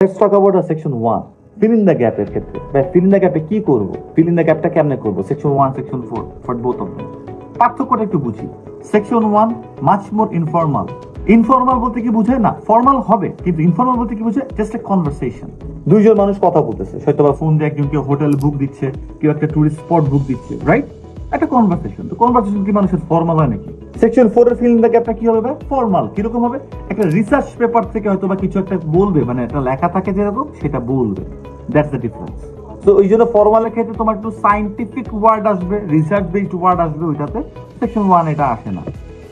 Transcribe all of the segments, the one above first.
Let's talk about section 1. Fill in the gap এর ক্ষেত্রে বা fill in the gap এ কি করব? Fill in the gap টা কেমনে করব? Section 1, section 4 for both of them. পার্থক্যটা একটু বুঝি। Section 1 much more informal. Informal বলতে কি বোঝায় না? ফর্মাল হবে, কিন্তু ইনফর্মাল বলতে কি বোঝায়? Just a conversation. দুইজন মানুষ কথা বলতেছে, হয়তো বা ফোন দিয়ে একজন কেউ হোটেল বুক দিচ্ছে, কেউ একটা টুরিস্ট স্পট বুক দিচ্ছে, রাইট? একটা কনভারসেশন। তো কনভারসেশন কি মানুষের ফর্মাল হয় নাকি? সেকশন 4 এর ফিল ইন দ্য গ্যাপটা কি হবে? ফর্মাল। কিরকম হবে? একটা রিসার্চ পেপার থেকে হয়তো বা কিছু একটা বলবে, মানে একটা লেখা থাকে যেরকম সেটা বলবে। That's the difference. তো ওই জন্য ফর্মালের ক্ষেত্রে তোমার একটু সায়েন্টিফিক ওয়ার্ড আসবে, রিসার্চ বেসড ওয়ার্ড আসবে, ওইটাতে সেকশন 1 এটা আসে না।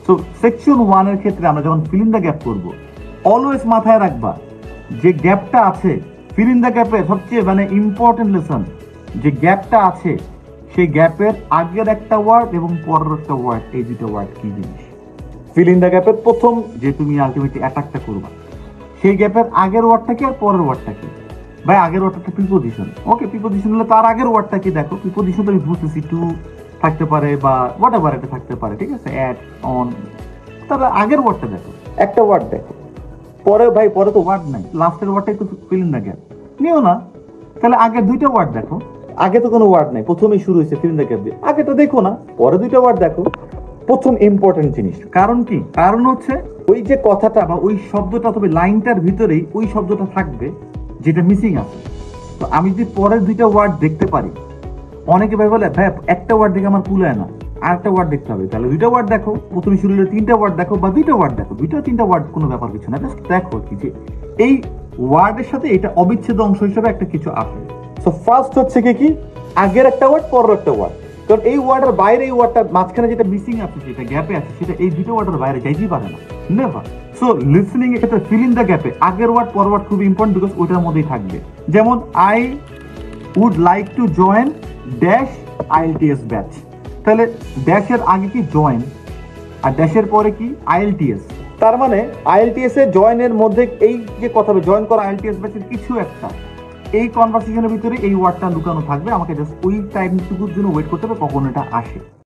সো সেকশন 1 এর ক্ষেত্রে আমরা যখন ফিল ইন দ্য গ্যাপ করব, অলওয়েজ মাথায় রাখবা যে গ্যাপটা আছে, ফিল ইন দ্য গ্যাপের সবচেয়ে মানে ইম্পর্টেন্ট লেসন, যে গ্যাপটা আছে সেই গ্যাপের আগের একটা ওয়ার্ড এবং পরের একটা ওয়ার্ড, এই দুটো ওয়ার্ড কি জিনিস। ফিল ইন দ্য গ্যাপের প্রথম যে তুমি আলটিমেটলি অ্যাটাকটা করবা, সেই গ্যাপের আগের ওয়ার্ডটা কি আর পরের ওয়ার্ডটা কি। ভাই আগের ওয়ার্ডটা প্রিপোজিশন, ওকে প্রিপোজিশন হলে তার আগের ওয়ার্ডটা কি দেখো। প্রিপোজিশন তো আমি বুঝতেছি, টু থাকতে পারে বা হোয়াট এভার এটা থাকতে পারে, ঠিক আছে, অ্যাট, অন, তার আগের ওয়ার্ডটা দেখো, একটা ওয়ার্ড দেখো। পরে ভাই পরে তো ওয়ার্ড নাই, লাস্টের ওয়ার্ডটাই তো ফিল ইন দ্য গ্যাপ, নিও না। তাহলে আগের দুইটা ওয়ার্ড দেখো, আগে তো কোনো ওয়ার্ড নাই, প্রথমেই শুরু হয়েছে ফিল ইন দ্য গ্যাপ দিয়ে, আগে তো দেখো না, পরে দুইটা ওয়ার্ড দেখো। প্রথম ইম্পর্টেন্ট জিনিস, কারণ কি? কারণ হচ্ছে ওই যে কথাটা বা ওই শব্দটা, তবে লাইনটার ভিতরেই ওই শব্দটা থাকবে যেটা মিসিং আছে। তো আমি যদি পরের দুইটা ওয়ার্ড দেখতে পারি, অনেকে ভাই বলে ভাই একটা ওয়ার্ড দেখে আমার কুলায় না, আর একটা ওয়ার্ড দেখতে হবে, তাহলে দুইটা ওয়ার্ড দেখো, প্রথমে শুরু হলে তিনটা ওয়ার্ড দেখো বা দুইটা ওয়ার্ড দেখো, দুইটা তিনটা ওয়ার্ড কোনো ব্যাপার কিছু না, জাস্ট দেখো কি যে এই ওয়ার্ডের সাথে এটা অবিচ্ছেদ্য অংশ হিসেবে একটা কিছু আসে। সো ফার্স্ট হচ্ছে কি আগের একটা ওয়ার্ড পরের একটা ওয়ার্ড, কারণ এই ওয়ার্ডের বাইরে এই ওয়ার্ডটা মাঝখানে যেটা মিসিং আছে, যেটা গ্যাপে আছে, সেটা এই দুটো ওয়ার্ডের বাইরে যাইতেই পারে না, নেভার। সো লিসনিং এর ক্ষেত্রে ফিল ইন দ্য গ্যাপে আগের ওয়ার্ড পরের ওয়ার্ড খুব ইম্পর্টেন্ট, বিকজ ওইটার মধ্যেই থাকবে। যেমন I would like to join dash IELTS batch, তাহলে ড্যাশের আগে কি জয়েন, আর ড্যাশের পরে কি আইএলটিএস, তার মানে আইএলটিএস এর জয়েনের মধ্যে এই যে কথা হবে, জয়েন করা আইএলটিএস ব্যাচের কিছু একটা, এই কনভারসেশনের ভিতরে এই ওয়ার্ডটা লুকানো থাকবে। আমাকে জাস্ট ওই টাইমটুকুর জন্য ওয়েট করতে হবে কখন এটা আসে।